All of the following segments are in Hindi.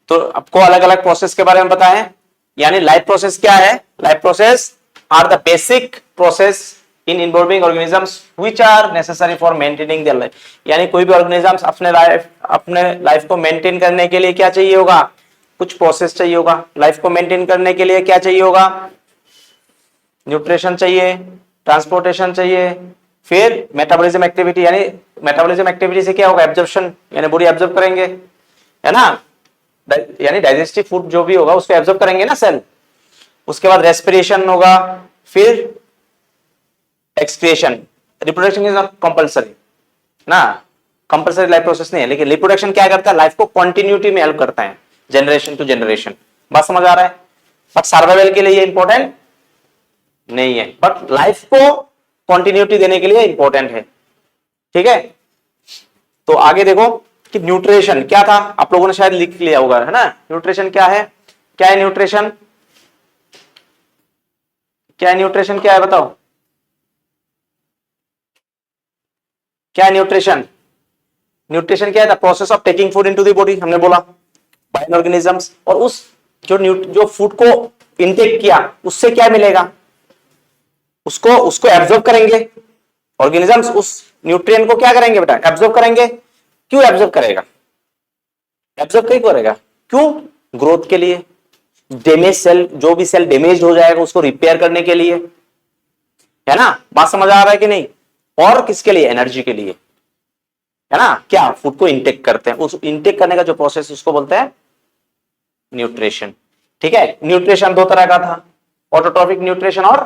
तो आपको अलग अलग प्रोसेस के बारे में पता है। यानी लाइफ प्रोसेस क्या है? Life process are the basic process in involving organisms which are necessary for maintaining their life. यानी कोई भी ऑर्गेनिजम्स अपने लाइफ को मेंटेन करने के लिए क्या चाहिए होगा? कुछ प्रोसेस चाहिए होगा। लाइफ को मेंटेन करने के लिए क्या चाहिए होगा? न्यूट्रिशन चाहिए, ट्रांसपोर्टेशन चाहिए, फिर मेटाबॉलिज्म एक्टिविटी। यानी मेटाबॉलिज्म एक्टिविटी से क्या होगा? एब्जॉर्प्शन, यानी बॉडी एब्जॉर्ब करेंगे, है ना। यानी डाइजेस्टिव फूड जो भी होगा उसको एब्जॉर्ब करेंगे ना सेल। उसके बाद रेस्पिरेशन होगा, फिर excretion. Reproduction is not compulsory ना, कंपलसरी लाइफ प्रोसेस नहीं है, लेकिन रिप्रोडक्शन क्या करता है? लाइफ को कंटिन्यूटी में हेल्प करता है, जनरेशन टू जनरेशन। बात समझ आ रहा है? बट सर्वाइवल के लिए ये इंपॉर्टेंट नहीं है, बट लाइफ को कंटिन्यूटी देने के लिए इंपॉर्टेंट है। ठीक है, तो आगे देखो कि न्यूट्रिशन क्या था, आप लोगों ने शायद लिख लिया होगा, है ना। न्यूट्रिशन क्या है? क्या है न्यूट्रिशन? क्या है न्यूट्रिशन? क्या है बताओ, क्या है न्यूट्रिशन? न्यूट्रिशन क्या है? The process of taking food into the body, हमने बोला बाय ऑर्गेनिजम्स। और उस जो फूड को इनटेक किया उससे क्या मिलेगा? उसको एब्जॉर्ब करेंगे ऑर्गेनिजम्स। उस न्यूट्रिएंट को क्या करेंगे बेटा? एब्जॉर्ब करेंगे। क्यों एब्जॉर्ब करेगा? एब्जॉर्ब क्यों करेगा? क्यों? ग्रोथ के लिए। डैमेज सेल, जो भी सेल डैमेज हो जाएगा उसको रिपेयर करने के लिए, है ना। बात समझ आ रहा है कि नहीं? और किसके लिए? एनर्जी के लिए, है ना। क्या? फूड को इंटेक करते हैं, उस इंटेक करने का जो प्रोसेस उसको बोलते हैं न्यूट्रिशन। ठीक है, न्यूट्रिशन दो तरह का था, ऑटोट्रॉफिक न्यूट्रिशन और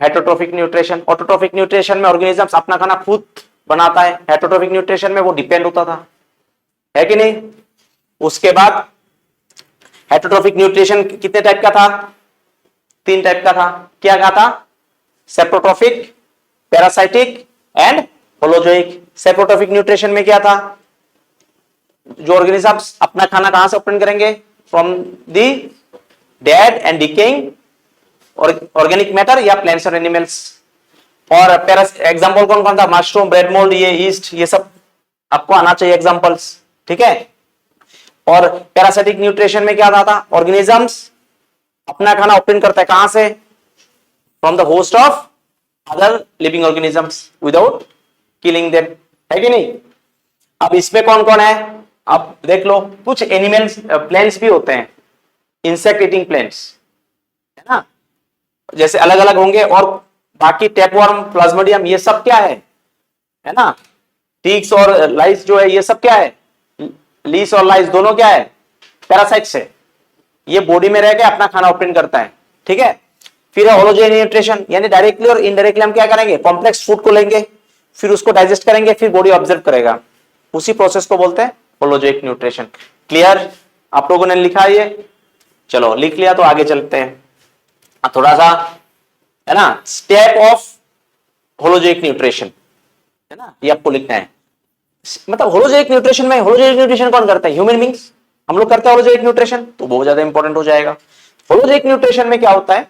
हेटरोट्रॉफिक न्यूट्रिशन। ऑटोट्रॉफिक न्यूट्रिशन में ऑर्गेनिजम्स अपना खाना खुद बनाता है, हेटरोट्रॉफिक न्यूट्रिशन में वो डिपेंड होता था, है कि नहीं। उसके बाद हेटरोट्रॉफिक न्यूट्रिशन कितने टाइप का था? 3 टाइप का था। क्या कहा था? Saprotrophic, parasitic and holozoic. Saprotrophic nutrition में क्या था? जो ऑर्गेनिजम्स अपना खाना कहां से ऑब्टेन करेंगे? From the dead and decaying organic matter या प्लांट्स और एनिमल्स। और एग्जांपल कौन कौन था? मशरूम, ब्रेड मोल्ड, ये ईस्ट, ये सब आपको आना चाहिए एग्जांपल्स। ठीक है। और पैरासाइटिक न्यूट्रिशन में क्या था? ऑर्गेनिजम्स अपना खाना ऑब्टेन करता है कहां से? From the host of other living organisms without killing them, है कि नहीं। अब इसमें कौन कौन है? अब देख लो, कुछ एनिमल्स, प्लांट्स भी होते हैं, इंसेक्ट ईटिंग प्लांट्स, है ना, जैसे अलग अलग होंगे। और बाकी टैपवर्म, प्लाज्मोडियम, ये सब क्या है ना। टिक्स और लाइस जो है ये सब क्या है? लीस और लाइस दोनों क्या है? पैरासाइट्स है। ये बॉडी में रह के अपना खाना ऑब्टेन करता है। ठीक है। फिर है होलोजोइक न्यूट्रिशन, यानी डायरेक्टली और इनडायरेक्टली हम क्या करेंगे? कॉम्प्लेक्स फूड को लेंगे, फिर उसको डाइजेस्ट करेंगे, फिर बॉडी ऑब्जर्व करेगा। उसी प्रोसेस को बोलते हैं होलोजोइक न्यूट्रिशन। क्लियर? आप लोगों ने लिखा ये? चलो लिख लिया तो आगे चलते हैं थोड़ा सा, है ना। स्टेप ऑफ होलोजोइक न्यूट्रिशन, है ना, ये आपको लिखना है। मतलब होलोजोइक न्यूट्रिशन में, होलोजोइक न्यूट्रिशन कौन करता है? ह्यूमन बींग्स, हम लोग करते हैं होलोजोइक न्यूट्रिशन, तो बहुत ज्यादा इंपॉर्टेंट हो जाएगा। होलोजोइक न्यूट्रिशन में क्या होता है?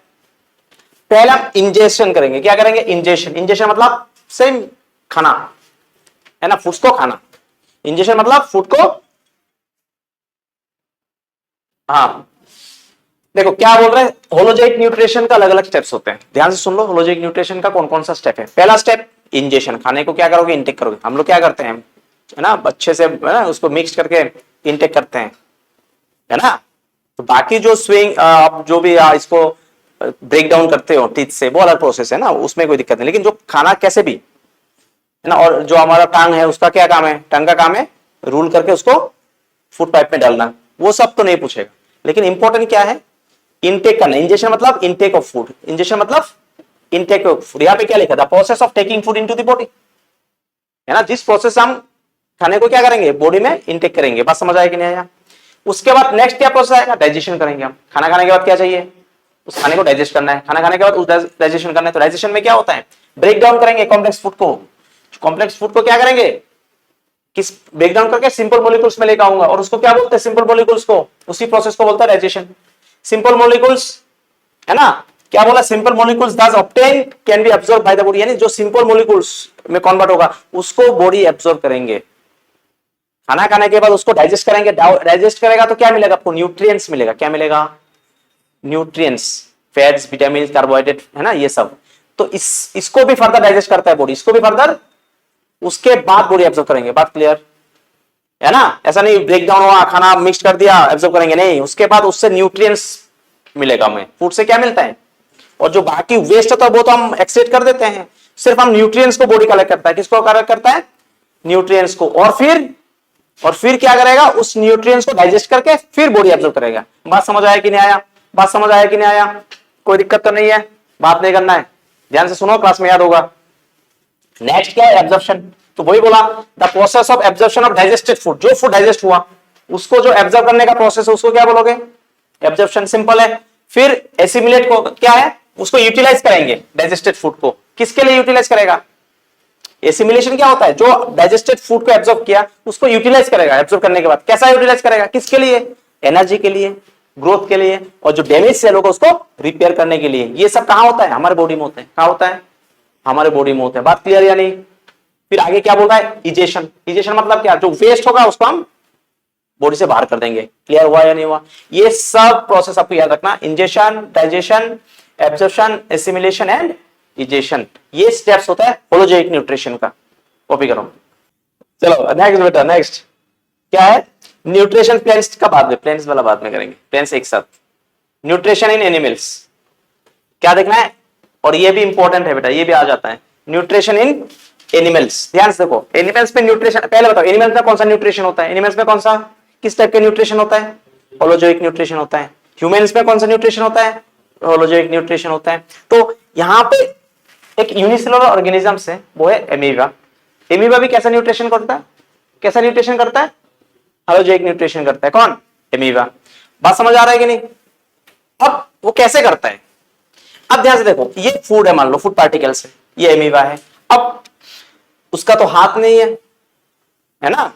पहले हम इंजेक्शन करेंगे। क्या करेंगे? इंजेक्शन। इंजेक्शन मतलब सेम खाना, है ना, फूड्स को खाना। इंजेक्शन मतलब फूड को, हाँ देखो क्या बोल रहे हैं, होलोजोइक न्यूट्रिशन का अलग अलग स्टेप्स होते हैं, ध्यान से सुन लो। होलोजोइक न्यूट्रिशन का कौन कौन सा स्टेप है? पहला स्टेप इंजेक्शन, खाने को क्या करोगे? इंटेक करोगे। हम लोग क्या करते हैं, है ना, अच्छे से, है ना, उसको मिक्स करके इंटेक करते हैं, है ना। तो बाकी जो स्विंग, आप जो भी इसको ब्रेक डाउन करते हो टीथ से, वो अलग प्रोसेस है ना, उसमें कोई दिक्कत नहीं। लेकिन जो खाना कैसे भी, है ना, और जो हमारा टांग है उसका क्या काम है? टंग का काम है रूल करके उसको फूड पाइप में डालना, वो सब तो नहीं पूछेगा। लेकिन इंपॉर्टेंट क्या है? इनटेक करना। इंजेक्शन मतलब इनटेक ऑफ फूड, इंजेक्शन मतलब इनटेक ऑफ फूड। यहाँ पे क्या लिखा था? Process of taking food into the body, है ना, जिस प्रोसेस हम खाने को क्या करेंगे? बॉडी में इनटेक करेंगे। बात समझ आया कि नहीं आया? उसके बाद नेक्स्ट क्या प्रोसेस आएगा? डाइजेशन करेंगे हम। खाना खाने के बाद क्या चाहिए? उस खाने को डाइजेस्ट करना है। खाना खाने के बाद उस डाइजेशन करना है। तो डाइजेशन में क्या होता है? ब्रेक डाउन करेंगे कॉम्प्लेक्स फूड को। कॉम्प्लेक्स फूड को क्या करेंगे? किस ब्रेक डाउन करके सिंपल मॉलिक्यूल्स में लेकर आऊंगा, और उसको क्या बोलते हैं? सिंपल मॉलिक्यूल्स को, उसी प्रोसेस को बोलता है डाइजेशन। सिंपल मॉलिक्यूल्स, है ना, क्या बोला? Simple molecules that obtain can be absorb by the body, यानी जो सिंपल मॉलिक्यूल्स में कन्वर्ट होगा उसको बॉडी एब्सॉर्ब करेंगे। खाना खाने के बाद उसको डाइजेस्ट करेंगे, डाइजेस्ट करेगा तो क्या मिलेगा आपको, न्यूट्रिएंट्स मिलेगा। क्या मिलेगा, न्यूट्रिएंट्स, फैट्स, विटामिन, कार्बोहाइड्रेट, है ना, ये सब। तो इसको भी फर्दर डाइजेस्ट करता है बॉडी, इसको भी फर्दर उसके बाद बॉडी एब्जॉर्ब करेंगे। बात क्लियर है ना, ऐसा नहीं ब्रेक डाउन हुआ, खाना मिक्स कर दिया एब्जॉर्ब करेंगे, नहीं, उसके बाद उससे न्यूट्रिएंट्स मिलेगा हमें। फूड से क्या मिलता है, और जो बाकी वेस्ट होता है वो तो हम एक्सट्रैक्ट कर देते हैं, सिर्फ हम न्यूट्रिएंट्स को बॉडी कलेक्ट करता है। किसको कलेक्ट करता है, न्यूट्रिएंट्स को, और फिर क्या करेगा, उस न्यूट्रिएंट्स को डाइजेस्ट करके फिर बॉडी एब्जॉर्ब करेगा। बात समझ आया कि नहीं आया, बात समझ आया कि नहीं आया, कोई दिक्कत तो नहीं है, बात नहीं करना है, ध्यान से सुनो, क्लास में याद होगा। नेक्स्ट क्या है, एब्जॉर्प्शन। तो वही बोला, the process of absorption of digested food, जो फूड डाइजेस्ट हुआ उसको जो एब्जॉर्ब करने का प्रोसेस है उसको क्या बोलोगे, एब्जॉर्प्शन, सिंपल है। फिर एसिमिलेट को क्या है, उसको यूटिलाइज करेंगे डाइजेस्टेड फूड को, किसके लिए यूटिलाइज करेगा, एसिमिलेशन क्या होता है, जो डाइजेस्टेड फूड को एब्जॉर्ब किया उसको यूटिलाइज करेगा, एब्जॉर्ब करने के बाद कैसा यूटिलाइज करेगा, किसके लिए, एनर्जी के लिए, ग्रोथ के लिए, और जो डैमेज सेल होगा उसको रिपेयर करने के लिए। ये सब कहां होता है, हमारे बॉडी में होते हैं। कहां होता है, हमारे बॉडी में होता है। बात क्लियर या नहीं। फिर आगे क्या बोल रहा है, इजेशन। इजेशन मतलब क्या, जो वेस्ट होगा उसको हम बॉडी से बाहर कर देंगे। क्लियर हुआ या नहीं हुआ, ये सब प्रोसेस आपको याद रखना, ingestion, digestion, absorption, assimilation and egestion, ये स्टेप्स होता है होलोजेनिक न्यूट्रिशन का। कॉपी करो। चलो नेक्स्ट बेटा, नेक्स्ट क्या है, न्यूट्रिशन प्लान्स का बाद में, प्लान्स वाला बाद में करेंगे, प्लान्स एक साथ। न्यूट्रिशन इन एनिमल्स क्या देखना है, और ये भी इंपॉर्टेंट है बेटा, ये भी आ जाता है, न्यूट्रिशन इन एनिमल्स। ध्यान से देखो, एनिमल्स में न्यूट्रिशन, पहले बताओ एनिमल्स में कौन सा न्यूट्रिशन होता है, एनिमल्स में कौन सा, किस टाइप का न्यूट्रिशन होता है, होलोजेनिक न्यूट्रिशन होता है। ह्यूमंस में कौन सा न्यूट्रिशन होता है, होलोजेनिक न्यूट्रिशन होता है। तो यहां पे एक यूनिसेलुलर ऑर्गेनिज्म है, वो है एमीबा। एमीबा भी कैसा न्यूट्रिशन करता है, कैसा न्यूट्रिशन करता है, होलोजेनिक न्यूट्रिशन करता है। कौन, एमीबा। बात समझ आ रहा है कि नहीं। अब वो कैसे करता है, अब ध्यान से देखो, ये फूड है, मान लो फूड पार्टिकल्स है, ये एमीबा है। अब उसका तो हाथ नहीं है ना,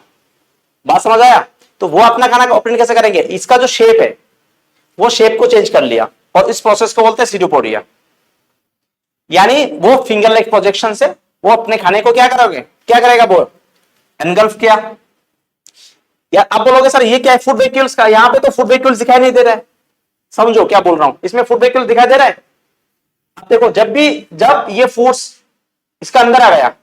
बात समझ आया। तो वो अपना खाना ऑपरेट कैसे करेंगे, इसका जो शेप है वो शेप को चेंज कर लिया, और इस प्रोसेस को बोलते हैं सीडोपोडिया। यानी वो फिंगर लाइक प्रोजेक्शन से वो अपने खाने को क्या करोगे, क्या करेगा, वो एनगल्फ किया। या आप बोलोगे सर ये क्या है, फूड वेक्यूल्स का, यहां पे तो फूड वेक्यूल्स दिखाई नहीं दे रहा है। समझो क्या बोल रहा हूं, इसमें फूड वेक्यूल दिखाई दे रहा है। देखो जब ये फूड्स इसका अंदर आ गया,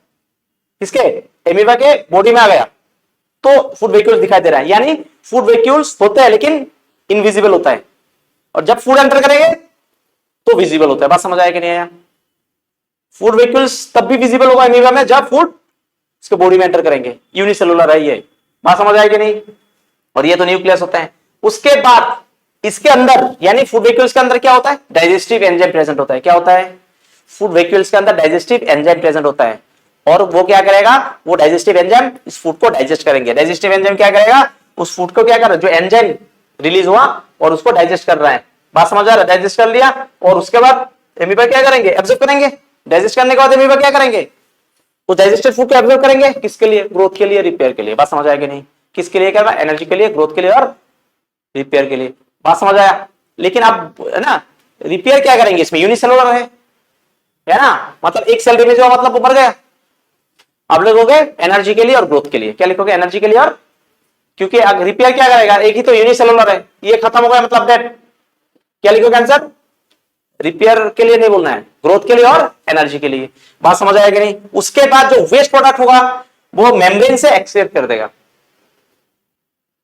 इसके एमीबा के बॉडी में आ गया, तो फूड वेक्यूल्स दिखाई दे रहा है। यानी फूड वेक्यूल्स होते हैं लेकिन इनविजिबल होता है, और जब फूड एंटर करेंगे तो विजिबल होता है। बात समझ आया कि नहीं आया। फूड वेक्यूल्स तब भी विजिबल होगा एमीबा में जब फूड इसके बॉडी में एंटर करेंगे, यूनिसेलुलर है ये। बात समझ आया कि नहीं। और ये तो न्यूक्लियस होता है। उसके बाद इसके अंदर यानी फूड वेक्यूल्स के अंदर क्या होता है, डाइजेस्टिव एंजाइम प्रेजेंट होता है। क्या होता है, फूड वेक्यूल्स के अंदर डाइजेस्टिव एंजाइम प्रेजेंट होता है, और वो क्या करेगा, वो डाइजेस्टिव एंजाइम इस फूड को डाइजेस्ट करेंगे। डाइजेस्टिव एंजाइम क्या करेगा, उस फूड को क्या कर रहा है, जो एंजाइम रिलीज हुआ और उसको डाइजेस्ट कर रहा है। बात समझ आ रहा है, डाइजेस्ट कर लिया, और उसके बाद एमीबा क्या करेंगे, एब्जॉर्ब करेंगे। डाइजेस्ट करने के बाद एमीबा क्या करेंगे, वो डाइजेस्टेड फूड को एब्जॉर्ब करेंगे, किसके लिए, ग्रोथ के लिए, रिपेयर के लिए। बात समझ आया कि नहीं। किसके लिए, क्या, एनर्जी के लिए, ग्रोथ के लिए और रिपेयर के लिए। बात समझ आया। लेकिन आप है ना, रिपेयर क्या करेंगे, इसमें यूनिसेलुलर है ना, मतलब एक सेल डैमेज हुआ मतलब वो मर गया। आप लिखोगे एनर्जी के लिए और ग्रोथ के लिए। क्या लिखोगे, एनर्जी के लिए और, क्योंकि रिपेयर क्या करेगा, एक ही तो यूनिसेलुलर है, ये खत्म हो गया मतलब डेड। क्या लिखोगे आंसर, रिपेयर के लिए नहीं बोलना है, ग्रोथ के लिए और एनर्जी के लिए। बात समझ आएगी नहीं। उसके बाद जो वेस्ट प्रोडक्ट होगा वो मेम्ब्रेन से एक्सक्रीट कर देगा,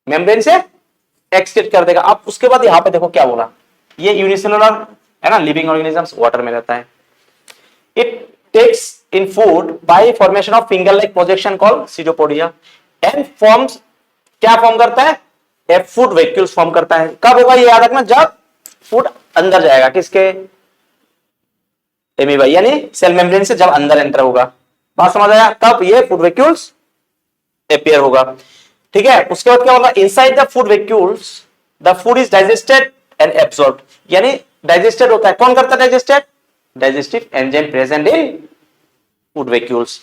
मेम्ब्रेन से एक्सक्रीट कर देगा। अब उसके बाद यहां पे देखो क्या बोला, ये यूनिसेलुलर है ना, लिविंग ऑर्गेनिजम्स, वाटर में रहता है। It takes in food by formation of finger like projection called pseudopodia and forms, क्या फॉर्म करता है, फूड वेक्यूल्स फॉर्म करता है। कब होगा ये याद रखना, जब फूड अंदर जाएगा, किसके, एमीबा यानी सेल मेम्ब्रेन से जब अंदर एंटर होगा। बात समझ आया, तब ये फूड वेक्यूल्स अपीयर होगा। ठीक है। उसके बाद क्या होगा, inside the food vacuoles the food is digested and absorbed, यानी डाइजेस्टेड होता है। कौन करता है digested, digestive enzyme present in food vacuoles.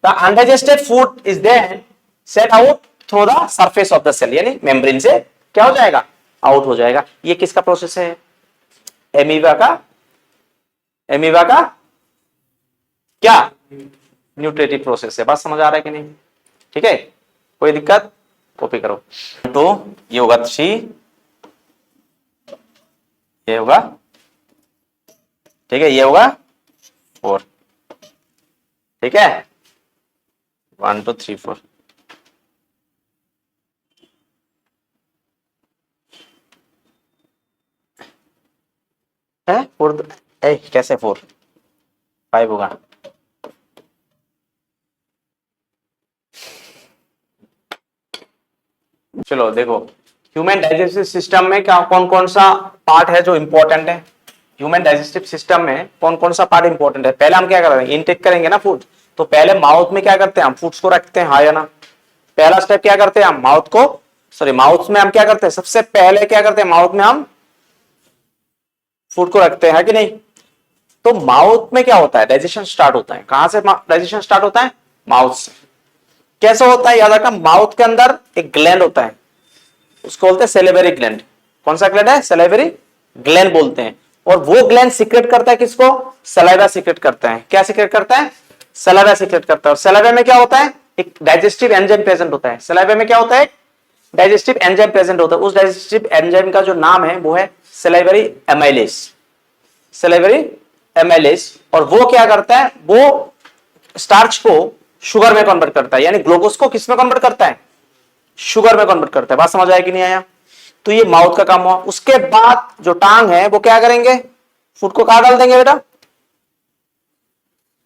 The undigested food is then set out through the surface of the cell, यानी मेम्ब्रेन से क्या हो जाएगा, आउट हो जाएगा। ये किसका प्रोसेस है, एमीबा का, एमीबा का क्या, न्यूट्रेटिव प्रोसेस है। बात समझ आ रहा है कि नहीं। ठीक है, कोई दिक्कत, कॉपी करो। तो ये होगा 3, ये होगा, ठीक है, ये होगा 4, ठीक है, 1 2 3 4। है 4, कैसे 4, 5 होगा। चलो देखो, ह्यूमन डाइजेस्टिव सिस्टम में क्या कौन कौन सा पार्ट है जो इंपॉर्टेंट है। ह्यूमन डाइजेस्टिव सिस्टम में कौन कौन सा पार्ट इंपॉर्टेंट है। पहले हम क्या करेंगे, इनटेक करेंगे ना फूड, तो पहले माउथ में क्या करते हैं हम, फूड्स को रखते हैं, हाँ या ना। पहला स्टेप क्या करते हैं हम, माउथ को, सॉरी माउथ में हम क्या करते हैं, सबसे पहले क्या करते हैं, माउथ में हम फूड को रखते हैं, है कि नहीं। तो माउथ में क्या होता है, डाइजेशन स्टार्ट होता है। कहां से डाइजेशन स्टार्ट होता है, माउथ से। कैसे होता है, याद रखना, माउथ के अंदर एक ग्लैंड होता है, उसको बोलते हैं सेलेवरी ग्लैंड। कौन सा ग्लैंड है, सेलेवरी ग्लैंड बोलते हैं। और वो ग्लैंड सीक्रेट करता है किसको, सलाइवा सीक्रेट करता है। क्या सीक्रेट करता है, सलाइवा सीक्रेट करता है। और सलाइवा में क्या होता है, एक डाइजेस्टिव एंजाइम प्रेजेंट होता है। सलाइवा में क्या होता है, डाइजेस्टिव एंजाइम प्रेजेंट होता है। उस डाइजेस्टिव एंजाइम का जो नाम है वो है सलाइवरी एमाइलेज, सलाइवरी एमाइलेज। और वो क्या करता है, वो स्टार्च को शुगर में कन्वर्ट करता है, यानी ग्लूकोज को किस में कन्वर्ट करता है, शुगर में कन्वर्ट करता है। बात समझ आया कि नहीं आया। तो ये माउथ का काम हुआ। उसके बाद जो टांग है वो क्या करेंगे, फूड को कहां डाल देंगे बेटा,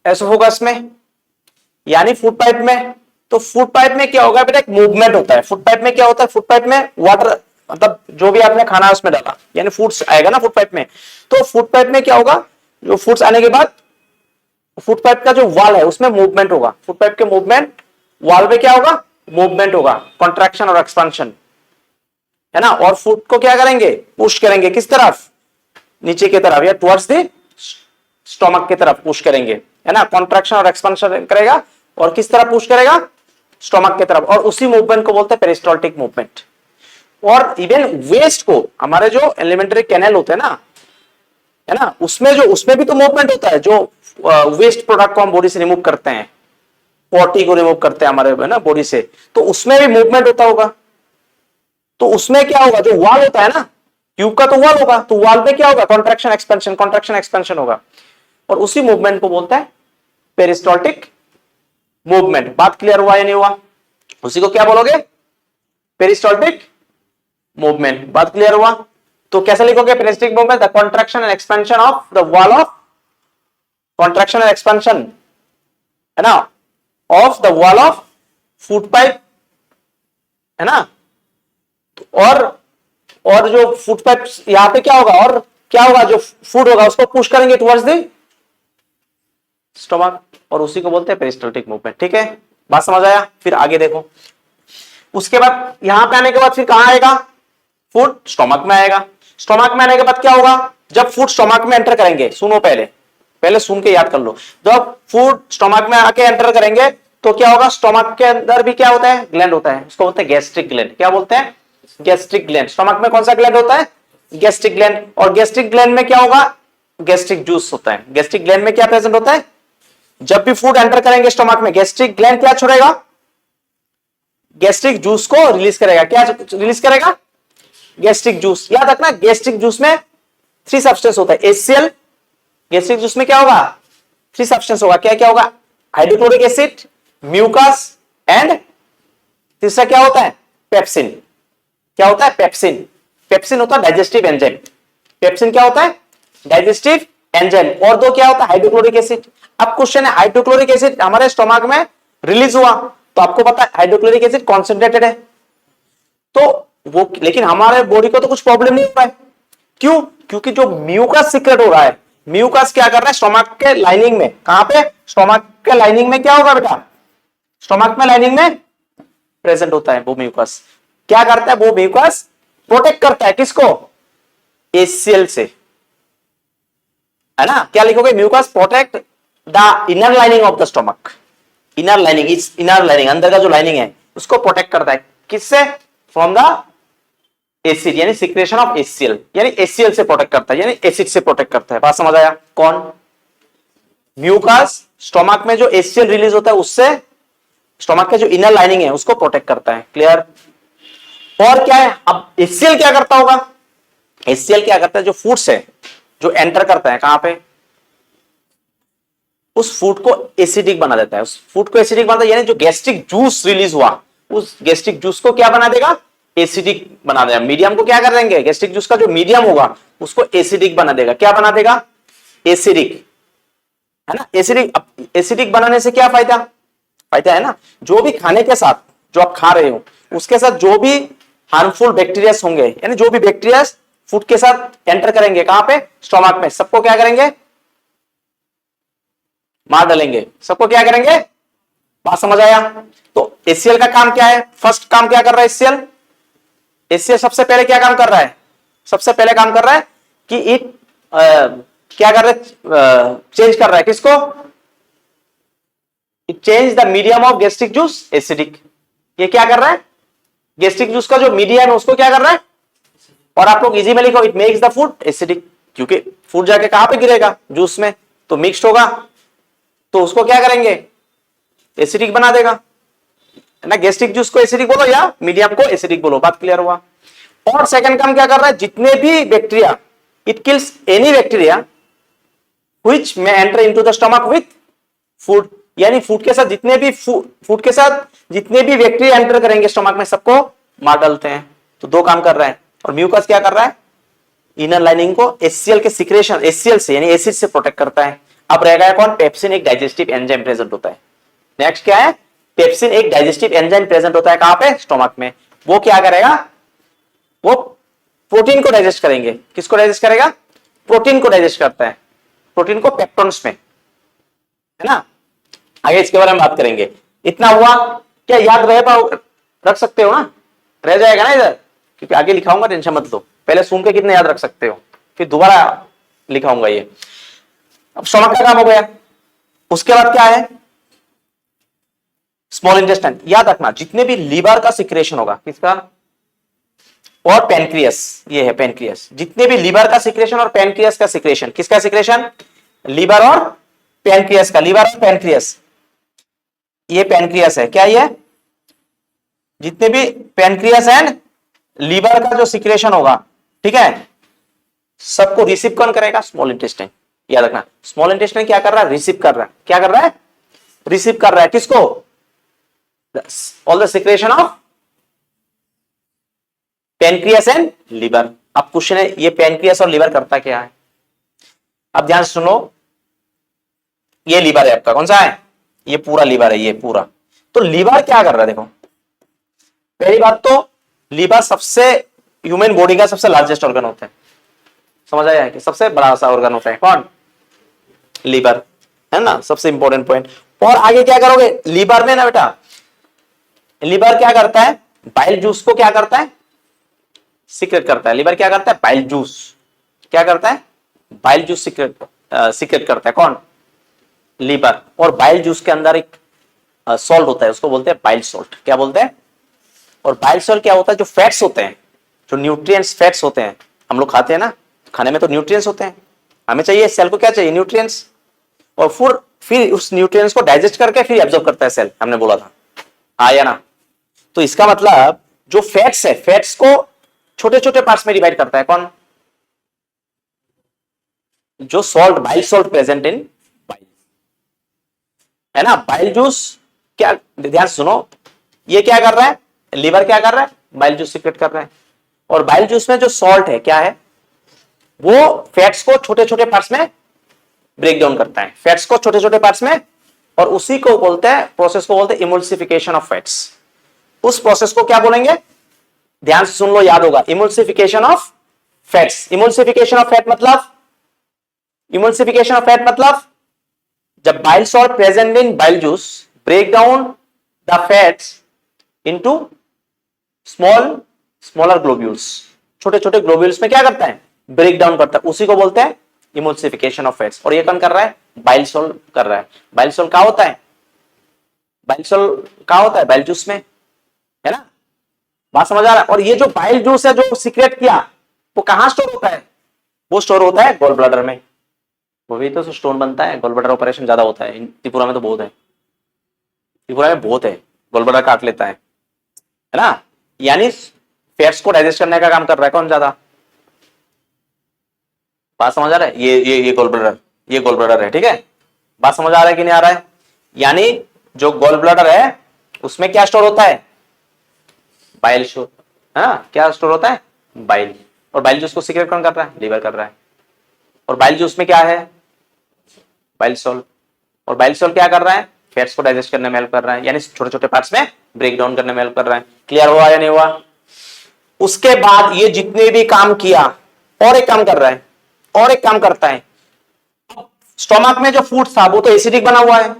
एसोफेगस में, यानी फूड पाइप में। तो फूड पाइप में क्या होगा बेटा, एक मूवमेंट होता है। फूड पाइप में क्या होता है, फूड पाइप में वाटर, मतलब जो भी आपने खाना है उसमें डाला, यानी फूड्स आएगा ना फूड पाइप में। तो फूड पाइप में क्या होगा, जो फूड्स आने के बाद फूड पाइप का जो वॉल है उसमें मूवमेंट होगा। फूड पाइप के मूवमेंट, वॉल में क्या होगा, मूवमेंट होगा, कॉन्ट्रैक्शन और एक्सपेंशन, है ना। और फूड को क्या करेंगे, पुश करेंगे, किस तरफ, नीचे की तरफ, या टुवर्ड्स द स्टोमक की तरफ पुश करेंगे, है ना। कॉन्ट्रैक्शन और एक्सपेंशन करेगा, और किस तरफ पुश करेगा, स्टोमक की तरफ। और उसी मूवमेंट को बोलते हैं पेरिस्टाल्टिक मूवमेंट। और इवन वेस्ट को, हमारे जो एलिमेंट्री कैनल होते हैं ना, है ना, उसमें भी तो मूवमेंट होता है। जो वेस्ट प्रोडक्ट को हम बॉडी से रिमूव करते हैं, पॉटी को रिमूव करते हैं हमारे, है ना, बॉडी से, तो उसमें भी मूवमेंट होता होगा। तो उसमें क्या होगा, जो वॉल होता है ना, ट्यूब का तो वॉल होगा, तो वॉल में क्या होगा, कॉन्ट्रैक्शन एक्सपेंशन, कॉन्ट्रैक्शन एक्सपेंशन होगा। और उसी मूवमेंट को बोलता है पेरिस्टाल्टिक मूवमेंट। बात क्लियर हुआ या नहीं हुआ, उसी को क्या बोलोगे, पेरिस्टाल्टिक मूवमेंट। बात क्लियर हुआ। तो कैसे लिखोगे, peristaltic movement, the contraction and expansion of the wall of, contraction and expansion, है ना, of the wall of food pipe, है ना। और जो फूड पाइप यहां पे क्या होगा, और क्या होगा, जो फूड होगा उसको पुश करेंगे टुवर्ड्स द स्टोमक, और उसी को बोलते हैं पेरिस्टाल्टिक मूवमेंट। ठीक है, बात समझ आया। फिर आगे देखो, उसके बाद यहां पे आने के बाद फिर कहां आएगा, फूड स्टोमक में आएगा। स्टोमक में आने के बाद क्या होगा, जब फूड स्टोमक में एंटर करेंगे, सुनो पहले पहले सुन के याद कर लो। जब फूड स्टोमक में आके एंटर करेंगे तो क्या होगा, स्टोमक के अंदर भी क्या होता है, ग्लैंड होता है, उसको बोलते हैं गैस्ट्रिक ग्लैंड। क्या बोलते हैं, गैस्ट्रिक ग्लैंड। स्टोमक में कौन सा ग्लैंड होता है, गैस्ट्रिक ग्लैंड। और गैस्ट्रिक ग्लैंड में क्या होगा, गैस्ट्रिक जूस होता है। गैस्ट्रिक ग्लैंड में क्या प्रेजेंट होता है, जब भी फूड एंटर करेंगे स्टोमक में, गैस्ट्रिक ग्लैंड क्या छोड़ेगा, गैस्ट्रिक जूस को रिलीज करेगा। क्या रिलीज करेगा, गैस्ट्रिक जूस। याद रखना, गैस्ट्रिक जूस में 3 सब्सटेंस होता है, HCl। गैस्ट्रिक जूस में क्या होगा, 3 सब्सटेंस होगा। क्या क्या होगा, हाइड्रोक्लोरिक एसिड, म्यूकस, एंड तीसरा क्या होता है, पेप्सिन। क्या होता है, पेप्सिन। पेप्सिन होता है डाइजेस्टिव एंजाइम। पेप्सिन क्या होता है, डाइजेस्टिव एंजाइम। और दो क्या होता है, हाइड्रोक्लोरिक एसिड। अब क्वेश्चन है, हाइड्रोक्लोरिक एसिड हमारे स्टोमक में रिलीज हुआ, तो आपको पता है हाइड्रोक्लोरिक एसिड कॉन्सेंट्रेटेड है, तो वो, लेकिन हमारे बॉडी को तो कुछ प्रॉब्लम नहीं हुआ है। क्यों, क्योंकि जो म्यूकस सीक्रेट हो रहा है, म्यूकस क्या कर रहा है, स्टोमक के लाइनिंग में, कहां पे, स्टोमक के लाइनिंग में क्या होगा बेटा, स्टोमक में लाइनिंग में प्रेजेंट होता है। वो म्यूकस क्या करता है, वो म्यूकस प्रोटेक्ट करता है किसको, HCl से, है ना। क्या लिखोगे, mucus protect the inner lining of the stomach. Inner lining, इस इनर लाइनिंग, अंदर का जो लाइनिंग है उसको प्रोटेक्ट करता है, किससे, फ्रॉम द एसिड, यानी सिक्रेशन ऑफ HCl, यानी HCl से प्रोटेक्ट करता है, यानी एसिड से प्रोटेक्ट करता है। बात समझ आया, कौन, म्यूकस स्टोमक में जो HCl रिलीज होता है उससे स्टोमक का जो इनर लाइनिंग है उसको प्रोटेक्ट करता है। क्लियर, और क्या है, अब HCl क्या करता होगा, HCl क्या करता है, जो फूड्स है जो एंटर करता है कहां पे, उस फूड को एसिडिक बना देता है, उस फूड को एसिडिक बना देता है, यानी जो गैस्ट्रिक जूस रिलीज हुआ उस गैस्ट्रिक जूस को क्या बना देगा, एसिडिक बना देगा। मीडियम को क्या कर देंगे, गैस्ट्रिक जूस का जो मीडियम होगा उसको एसिडिक बना देगा। क्या बना देगा, एसिडिक, है ना। एसिडिक, एसिडिक बनाने से क्या फायदा, फायदा है ना, जो भी खाने के साथ जो आप खा रहे हो उसके साथ जो भी हार्मफुल बैक्टीरिया होंगे, यानी जो भी बैक्टीरिया फूड के साथ एंटर करेंगे कहां पे, स्टोमक में, सबको क्या करेंगे, मार डालेंगे, सबको क्या करेंगे। बात समझ आया। तो HCl का काम क्या है, फर्स्ट काम क्या कर रहा है HCl, HCl सबसे पहले क्या काम कर रहा है, सबसे पहले काम कर रहा है कि इट क्या कर रहा है, चेंज कर रहा है किसको, it change the medium of gastric juice acidic. ये क्या कर रहा है, गैस्ट्रिक जूस का जो मीडियम है उसको क्या कर रहा है, और आप लोग इजी में लिखो, it makes the food acidic, क्योंकि फूड जाके कहां पे गिरेगा, जूस में, तो मिक्स्ड होगा, तो उसको क्या करेंगे, एसिडिक बना देगा, है ना। गैस्ट्रिक जूस को एसिडिक बोलो या मीडियम को एसिडिक बोलो, बात क्लियर हुआ। और सेकंड काम क्या कर रहा है, जितने भी bacteria, it kills any bacteria which may enter into the stomach with food, यानी फूड के साथ जितने भी फूड के साथ जितने भी बैक्टीरिया एंटर करेंगे स्टमक में सबको मार डालते हैं। तो दो काम कर रहा है। और म्यूकस क्या कर रहा है, इनर लाइनिंग को HCl के सिक्रेशन, HCl से यानी एसिड से प्रोटेक्ट करता है। अब रह गया कौन, पेप्सिन, एक डाइजेस्टिव एंजाइम प्रेजेंट होता है। नेक्स्ट क्या है, पेप्सिन एक डाइजेस्टिव एंजाइम प्रेजेंट होता है कहां पे, स्टोमक में। वो क्या करेगा, वो प्रोटीन को डाइजेस्ट करेंगे। किसको डाइजेस्ट करेगा, प्रोटीन को डाइजेस्ट करता है, प्रोटीन को पेप्टोन्स में, है ना। आगे इसके बारे में बात करेंगे। इतना हुआ, क्या याद रह पाओ, रख सकते हो ना, रह जाएगा ना इधर, क्योंकि आगे लिखाऊंगा, टेंशन मत लो। पहले सुन के कितने याद रख सकते हो, फिर दोबारा लिखाऊंगा ये। अब स्टोमक का काम हो गया। उसके बाद क्या है, स्मॉल इंटेस्टाइन। याद रखना, जितने भी लीवर का सिक्रेशन होगा, किसका, और पेनक्रियस, ये है पेनक्रियस, जितने भी लीवर का सिक्रेशन और पेनक्रियस का सिक्रेशन, किसका सिक्रेशन, लीवर और पेनक्रियस का, लीवर और पेनक्रियस, ये पेनक्रियस है, क्या ये, जितने भी पेनक्रियस एंड लीवर का जो सिक्रेशन होगा, ठीक है, सबको रिसीव कौन करेगा, स्मॉल इंटेस्टाइन। याद रखना, स्मॉल इंटेस्टाइन क्या कर रहा है, रिसीव कर रहा है, क्या कर रहा है, रिसीव कर रहा है, किसको, all the secretion of pancreas and liver. अब क्वेश्चन है, ये पेनक्रियस और लीवर करता क्या है। अब ध्यान सुनो, ये लीवर है आपका, कौन सा है, ये पूरा लीवर है, ये पूरा। तो लीवर क्या कर रहा है, देखो, पहली बात तो लीवर सबसे ह्यूमन बॉडी का सबसे लार्जेस्ट ऑर्गन होता है, समझ आया है कि सबसे बड़ा सा ऑर्गन होता है कौन, लीवर, है ना, सबसे इंपॉर्टेंट पॉइंट। और आगे क्या करोगे, लीवर में ना बेटा, लीवर क्या करता है, बाइल जूस को क्या करता है, सीक्रेट करता है। लीवर क्या करता है, बाइल जूस, क्या करता है, बाइल जूस सीक्रेट करता है, कौन, लीवर। और बाइल जूस के अंदर एक सॉल्ट होता है, उसको बोलते हैं बाइल सॉल्ट। क्या बोलते हैं, और बाइल सॉल्ट क्या होता है, जो फैट्स होते हैं, जो न्यूट्रिएंट्स फैट्स होते हैं, हम लोग खाते हैं ना, खाने में तो न्यूट्रिएंट्स होते हैं, हमें चाहिए, सेल को क्या चाहिए, न्यूट्रिएंट्स, और फिर उस न्यूट्रिएंट्स को डाइजेस्ट करके फिर एब्जॉर्ब करता है सेल, हमने बोला था, आया ना। तो इसका मतलब जो फैट्स है, फैट्स को छोटे छोटे पार्ट्स में डिवाइड करता है कौन, जो salt, bile salt present in bile, है ना। बाइल जूस क्या, ध्यान सुनो, ये क्या कर रहा है, लीवर क्या कर रहा है, बाइल जूस सीक्रेट कर रहा है। और बाइल जूस में जो सॉल्ट है क्या है, वो फैट्स को छोटे छोटे पार्ट्स में ब्रेक डाउन करता है, फैट्स को छोटे छोटे पार्ट्स में, और उसी को बोलते हैं, प्रोसेस को बोलते हैं इमल्सिफिकेशन ऑफ फैट्स। उस प्रोसेस को क्या बोलेंगे, ध्यान से सुन लो, याद होगा, emulsification of fats. Emulsification of fat मतलब, इमल्सिफिकेशन ऑफ फैट मतलब जब bile salt present in bile juice break down the fats into smaller globules, छोटे छोटे ग्लोब्यूल्स में क्या करता है, ब्रेक डाउन करता है, उसी को बोलते हैं इमल्सिफिकेशन ऑफ फैट्स। और ये कौन कर रहा है, बाइल सॉल्ट कर रहा है। बाइल सॉल्ट कहां होता है, बाइल सॉल्ट कहां होता है, बाइल जूस में, है ना, बात समझ आ रहा है। और ये जो बाइल जूस है जो सीक्रेट किया, वो कहां स्टोर होता है, वो स्टोर होता है गॉल ब्लैडर में, वो भी तो स्टोन बनता है, गॉल ब्लैडर ऑपरेशन ज्यादा होता है, त्रिपुरा में तो बहुत है, त्रिपुरा में बहुत है, गॉल ब्लैडर काट लेता है ना। यानी फैट्स को डाइजेस्ट करने का काम कर रहा है कौन ज्यादा? बात समझ आ रहा है? ये गोल ब्लैडर, ये गोल ब्लैडर है, ठीक है। बात समझ आ रहा है कि नहीं आ रहा है? यानी जो गोल ब्लैडर है उसमें क्या स्टोर होता है? Bile store. हाँ, क्या स्टोर होता है? बाइल। और बाइल जूस को सीक्रेट कौन कर रहा है? लीवर कर रहा है। और बाइल जूस में क्या है? Bile salt. और बाइल सॉल्ट क्या कर रहा है? फैट्स को डाइजेस्ट करने में हेल्प कर रहा है, यानी छोटे छोटे पार्ट्स में ब्रेक डाउन करने में हेल्प कर रहा है। क्लियर हुआ या नहीं हुआ? उसके बाद ये जितने भी काम किया, और एक काम कर रहा है, और एक काम करता है। स्टोमक में जो फूड था वो तो एसिडिक बना हुआ है,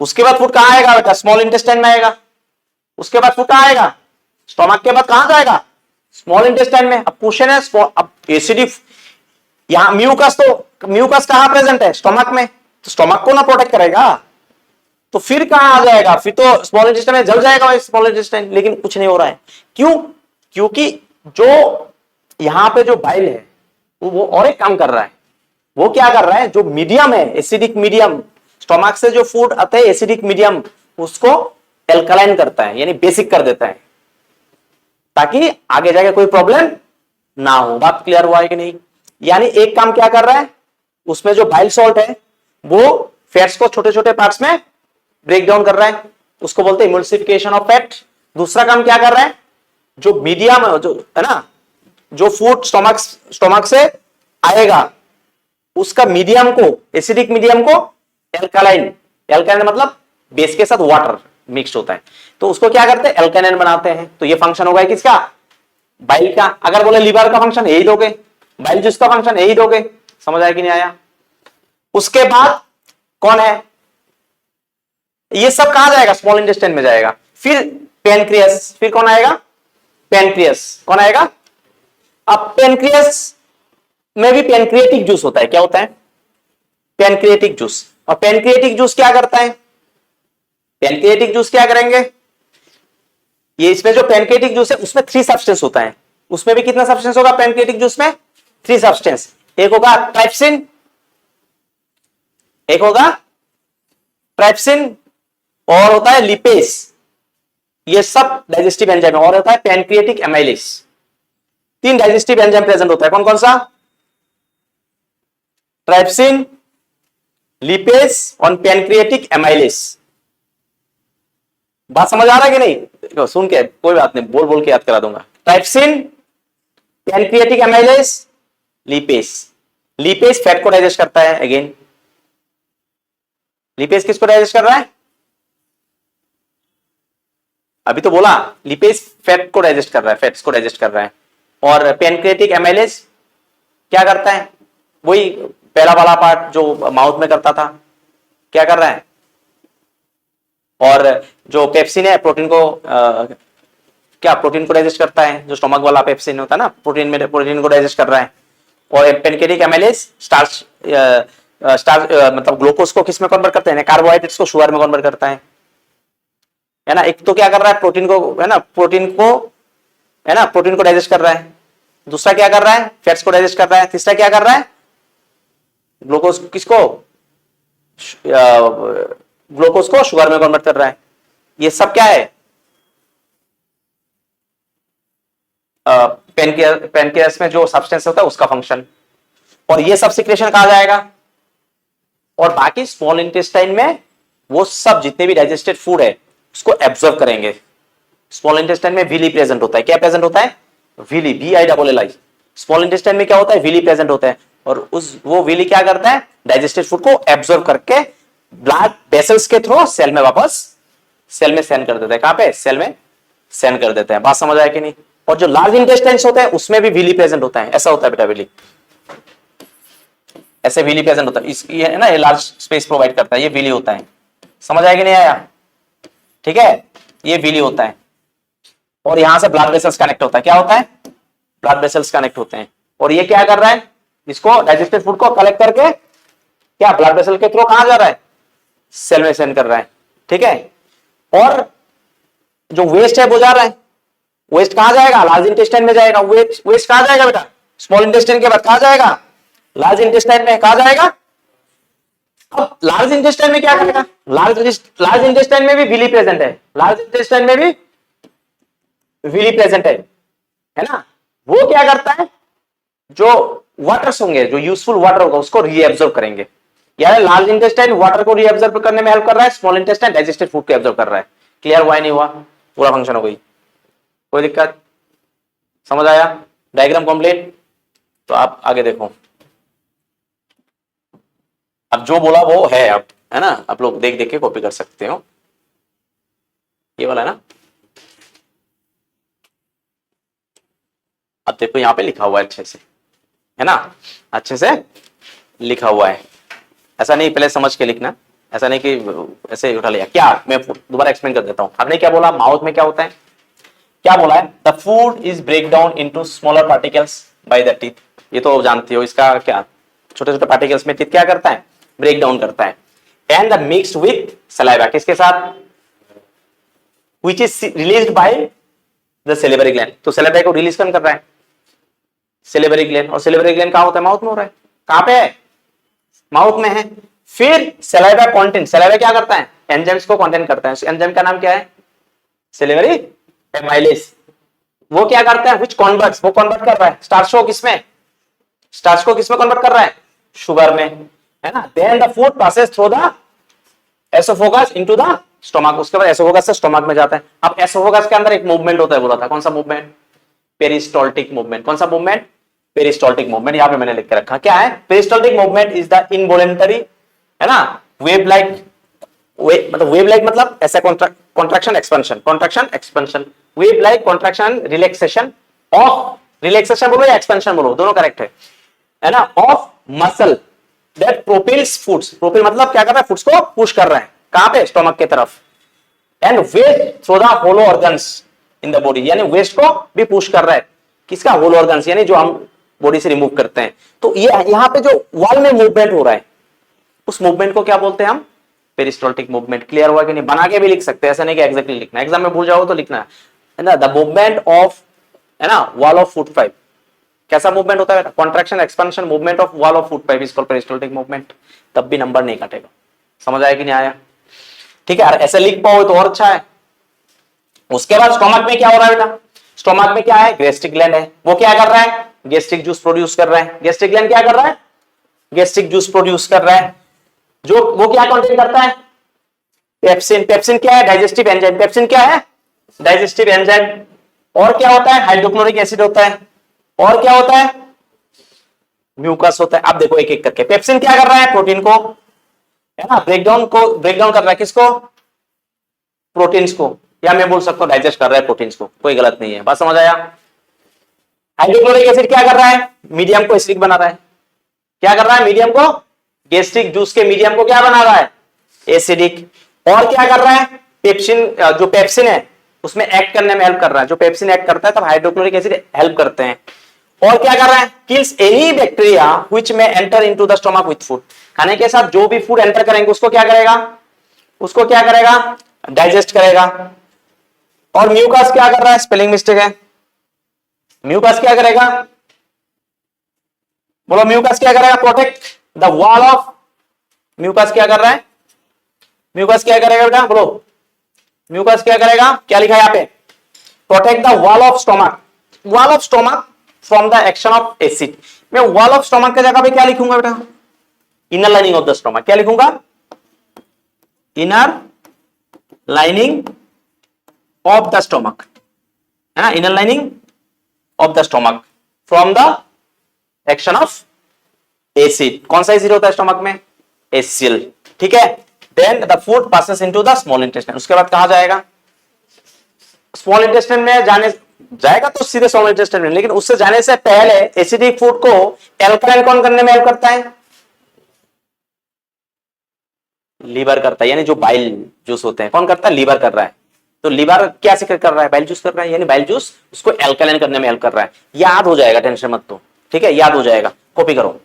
उसके बाद फूड कहां आएगा बेटा? स्मॉल इंटेस्टाइन में आएगा। उसके बाद फूड कहां आएगा? स्टोमक के बाद कहां जाएगा? स्मॉल इंटेस्टाइन में। अब क्वेश्चन है, अब एसिडिक, यहां म्यूकस, तो म्यूकस कहां प्रेजेंट है? स्टोमक में। तो स्टोमक को ना प्रोटेक्ट करेगा तो फिर कहां आ जाएगा? फिर तो स्मॉल इंटेस्टाइन में जल जाएगा स्मॉल इंटेस्टाइन। लेकिन कुछ नहीं हो रहा है, क्यों? क्योंकि जो यहां पे जो बाइल है वो और एक काम कर रहा है। वो क्या कर रहा है? जो मीडियम है, एसिडिक मीडियम, स्टोमक से जो फूड आता है एसिडिक मीडियम, उसको एल्कलाइन करता है, यानी बेसिक कर देता है, ताकि आगे जाके कोई प्रॉब्लम ना हो। बात क्लियर हुआ है कि नहीं? यानी एक काम क्या कर रहा है, उसमें जो बाइल सॉल्ट है वो फैट्स को छोटे छोटे पार्ट्स में ब्रेक डाउन कर रहा है, उसको बोलते हैं इमल्सिफिकेशन ऑफ फैट। दूसरा काम क्या कर रहा है, जो मीडियम है, जो है ना, जो फूड स्टोमक से आएगा उसका मीडियम को, एसिडिक मीडियम को एल्कालाइन, एल्कालाइन मतलब बेस के साथ वाटर मिक्स होता है, तो उसको क्या करते हैं? एल्कालाइन बनाते हैं। तो ये फंक्शन होगा किसका? बाइल का। अगर बोले लीवर का फंक्शन यही दोगे, बाइल जूस का फंक्शन यही दोगे। समझ आया कि नहीं आया? उसके बाद कौन है? ये सब कहां जाएगा? स्मॉल इंटेस्टाइन में जाएगा। फिर पेनक्रियास, फिर कौन आएगा? पेनक्रियास। कौन आएगा? अब पेनक्रियास में भी पेनक्रिएटिक जूस होता है। क्या होता है? Pancreatic juice. और पेनक्रिएटिक जूस क्या करता है? पेनक्रिएटिक जूस क्या करेंगे? ये इसमें जो पेनक्रिएटिक जूस है उसमें 3 सब्सटेंस होता है। उसमें भी कितना सब्सटेंस होगा पेनक्रिएटिक जूस में? 3 सब्सटेंस। एक होगा ट्राइप्सिन, एक होगा ट्राइप्सिन, और होता है लिपेस। ये सब डाइजेस्टिव एंजाइम है। और होता है pancreatic amylase. 3 digestive enzyme present होता है। कौन कौन सा? ट्राइप्सिन, लिपेस और पेनक्रिएटिक एमाइलेज। बात समझ आ रहा है कि नहीं? देखो, सुन के कोई बात नहीं, बोल बोल के याद करा दूंगा। Trypsin, pancreatic amylase, lipase. Lipase fat को डाइजेस्ट करता है। अगेन लिपेस किसको डाइजेस्ट कर रहा है? अभी तो बोला लिपेस फैट को डाइजेस्ट कर रहा है, फैट्स को डाइजेस्ट कर रहा है। और पेनक्रिएटिक एमाइलेज क्या करता है? वही पहला वाला पार्ट जो माउथ में करता था, क्या कर रहा है? और जो पेप्सिन है प्रोटीन को क्या प्रोटीन को डाइजेस्ट करता है, जो स्टोमक वाला पेप्सिन होता है ना, प्रोटीन में प्रोटीन को डाइजेस्ट कर रहा है। और पेनक्रिएटिक एमाइलेज स्टार्च मतलब ग्लूकोज को किस में कन्वर्ट करते हैं? कार्बोहाइड्रेट्स को शुगर में कन्वर्ट करता है ना। एक तो क्या कर रहा है? प्रोटीन को, है ना, प्रोटीन को, है ना, प्रोटीन को डाइजेस्ट कर रहा है। दूसरा क्या कर रहा है? फैट्स को डाइजेस्ट कर रहा है। तीसरा क्या कर रहा है? ग्लूकोज किसको, ग्लूकोज को शुगर में कन्वर्ट कर रहा है। ये सब क्या है? पेनक्रियास में जो सब्सटेंस होता है उसका फंक्शन। और ये सब सिक्रेशन कहा जाएगा। और बाकी स्मॉल इंटेस्टाइन में वो सब जितने भी डाइजेस्टेड फूड है उसको एब्जॉर्ब करेंगे। स्मॉल इंटेस्टाइन में विली प्रेजेंट होता है। क्या प्रेजेंट होता है? Willie, VILLI। स्मॉल इंटेस्टाइन में क्या होता है? विली प्रेजेंट होता है। और वो विली क्या करता है? डाइजेस्टेड फूड को एब्जॉर्ब करके ब्लड वेसल्स के थ्रू सेल में वापस सेल में सेंड कर देता है। कहां पे? सेल में सेंड कर देते हैं। बात समझ आया कि नहीं? और जो लार्ज इंटेस्टाइन्स होते हैं उसमें भी विली प्रेजेंट होता है। ऐसा होता है बेटा, विली, ऐसे विली प्रेजेंट होता है। ये है ना, ये लार्ज स्पेस प्रोवाइड करता है, ये विली होता है। समझ आया कि नहीं आया? ठीक है, ये विली होता है। और यहां से ब्लड वेसल्स कनेक्ट होता है। क्या होता है? ब्लड वेसल्स कनेक्ट होते हैं। और ये क्या कर रहा है? इसको डाइजेस्टेड फूड को कलेक्ट करके क्या ब्लड वेसल के थ्रू कहां जा रहा है? सेल में सेंड कर रहा है। ठीक है। और जो वेस्ट है वो जा रहा है। वेस्ट कहां जाएगा? लार्ज इंटेस्टाइन में जाएगा। वेस्ट कहां जाएगा बेटा? स्मॉल इंटेस्टाइन के बाद कहां जाएगा? लार्ज इंटेस्टाइन में। कहां जाएगा? अब लार्ज इंटेस्टाइन में क्या करेगा? लार्ज इंटेस्टाइन में भी विली प्रेजेंट है। लार्ज इंटेस्टाइन में भी विली प्रेजेंट है। है ना, वो क्या करता है, जो वाटर्स होंगे, जो यूजफुल वाटर होगा उसको रीएब्जॉर्ब करेंगे। यानी लार्ज इंटेस्टाइन वाटर को रीएब्जॉर्ब करने में हेल्प कर रहा है, स्मॉल इंटेस्टाइन डाइजेस्टेड फूड को एब्जॉर्ब कर रहा है। क्लियर हुआ नहीं हुआ? पूरा फंक्शन हो गई, कोई दिक्कत? समझ आया? Diagram complete? तो आप आगे देखो, अब जो बोला वो है, अब है ना, आप लोग देख देख के कॉपी कर सकते हो। ये वाला है ना, अब देखो यहां पे लिखा हुआ है अच्छे से, है ना, अच्छे से लिखा हुआ है। ऐसा नहीं पहले समझ के लिखना, ऐसा नहीं कि ऐसे उठा लिया। क्या, मैं दोबारा एक्सप्लेन कर देता हूं। आपने क्या बोला, माउथ में क्या होता है, क्या बोला है, the food is break down into smaller particles by the teeth. ये तो जानते हो, इसका क्या, छोटे छोटे पार्टिकल्स में टीथ क्या करता है, ब्रेक डाउन करता है। And the mixed with saliva, किसके साथ, which is released by the salivary gland. तो सेलिवरी को रिलीज कौन कर रहा है, सेलिवरी ग्लैंड, और सेलिवरी ग्लैंड कहां होता है, माउथ में हो रहा है। कहां पे है, माउथ में है। फिर सलाइवा कंटेंट, सलाइवा क्या करता है, एंजाइम्स को कंटेन करता है। एंजाइम का नाम क्या है, सेलिवरी एमाइलेज। वो क्या करता है, व्हिच कन्वर्ट्स, वो कन्वर्ट कर रहा है स्टार्च को किसमें, स्टार्च को किसमें कन्वर्ट कर रहा है, शुगर में, है ना। Then the food passes through the oesophagus into the stomach, उसके बाद एसोफेगस से स्टमक में जाता है। अब एसोफेगस के अंदर एक मूवमेंट होता है, बोला था, कौन सा मूवमेंट, पेरिस्टोल्टिक मूवमेंट। कौन सा मूवमेंट, पेरिस्टोल्टिक मूवमेंट। यहां पे मैंने लिख के रखा, क्या है, peristaltic movement is the involuntary, है ना, वेव लाइक, मतलब वेव लाइक मतलब ऐसा contraction expansion, contraction expansion, wave like contraction relaxation of, relaxation बोलो या एक्सपेंशन बोलो, दोनों करेक्ट है ना, of muscle that propels foods. Propel मतलब क्या कर रहा है, फूड्स को पुश कर रहा है, कहां पे, स्टमक की तरफ। And waste through the hollow organs in the body, यानी वेस्ट को भी पुश कर रहा है, किसका, होलो ऑर्गन्स, यानी जो हम बॉडी से रिमूव करते हैं। तो ये यहां पे जो वॉल में मूवमेंट हो रहा है, उस मूवमेंट को क्या बोलते हैं हम, पेरिस्टोल्टिक मूवमेंट। क्लियर हुआ कि नहीं? बना के भी लिख सकते हैं, ऐसा नहीं कि एग्जैक्टली लिखना, एग्जाम में भूल जाओ तो लिखना है ना। द मूवमेंट ऑफ, है ना, वॉल ऑफ फूड पाइप, कैसा मूवमेंट होता है बेटा, contraction expansion movement of wall of food pipe is called peristaltic movement. तब भी नंबर नहीं काटेगा। समझ आया कि नहीं आया? ठीक है, ऐसे लिख पाओ तो और अच्छा है। उसके बाद स्टोमक में क्या हो रहा है बेटा, स्टोमक में क्या है, गैस्ट्रिक ग्लैंड है। वो क्या कर रहा है, गैस्ट्रिक जूस प्रोड्यूस कर रहा है। गैस्ट्रिक ग्लैंड क्या कर रहा है, गैस्ट्रिक जूस प्रोड्यूस कर रहा है, जो वो क्या कंटेन करता है, पेप्सिन। पेप्सिन क्या है, डाइजेस्टिव एंजाइम। पेप्सिन क्या है, डाइजेस्टिव एंजाइम। और क्या होता है, हाइड्रोक्लोरिक एसिड होता है। और क्या होता है, म्यूकस होता है। अब देखो एक एक करके, पेप्सिन क्या कर रहा है, प्रोटीन को, है ना, ब्रेकडाउन कर रहा है, किसको, प्रोटीन्स को, या मैं बोल सकता हूं डाइजेस्ट कर रहा है प्रोटीन्स को, कोई गलत नहीं है, बात समझ आया। हाइड्रोक्लोरिक एसिड क्या कर रहा है, मीडियम को एसिडिक बना रहा है। क्या कर रहा है, मीडियम को, गैस्ट्रिक जूस के मीडियम को क्या बना रहा है, एसिडिक। और क्या कर रहा है, पेप्सिन, जो पेप्सिन है उसमें एक्ट करने में हेल्प कर रहा है। जो पेप्सिन एक्ट करता है तब हाइड्रोक्लोरिक एसिड हेल्प करते हैं। और क्या कर रहा है, किल्स एनी बैक्टीरिया व्हिच में enter into the stomach with food. खाने के साथ जो भी फूड एंटर करेंगे उसको क्या करेगा, उसको क्या करेगा, डाइजेस्ट करेगा। और म्यूकस क्या कर रहा है, स्पेलिंग मिस्टेक है, म्यूकस क्या करेगा, बोलो म्यूकस क्या करेगा, प्रोटेक्ट द वॉल ऑफ, म्यूकस क्या कर रहा है, म्यूकस क्या करेगा बेटा, बोलो म्यूकस क्या करेगा, क्या लिखा है यहां पे, protect the wall of stomach, wall of stomach from the action of acid. मैं वॉल ऑफ स्टोमक की जगह पे क्या लिखूंगा बेटा, inner lining of the stomach. क्या लिखूंगा, inner lining of the stomach, है ना, inner lining of the stomach from the action of acid. कौन सा एसिड होता है स्टोमक में, एसिल। ठीक है, then the food passes into the small intestine. उसके बाद कहां जाएगा, स्मॉल इंटेस्टाइन में जाएगा तो सीधे स्मॉल इंटेस्टाइन में, लेकिन उससे जाने से पहले एसिडिक फूड को एल्कलाइन कौन करने में हेल्प करता है, लीवर करता है। यानी जो बाइल जूस होते हैं कौन करता है, लीवर कर रहा है। तो लीवर क्या सीक्रेट कर रहा है, बाइल जूस कर रहा है, यानी बाइल जूस उसको एल्कलाइन करने में हेल्प कर रहा है। याद हो जाएगा, टेंशन मत लो, ठीक है, याद हो जाएगा, कॉपी करो।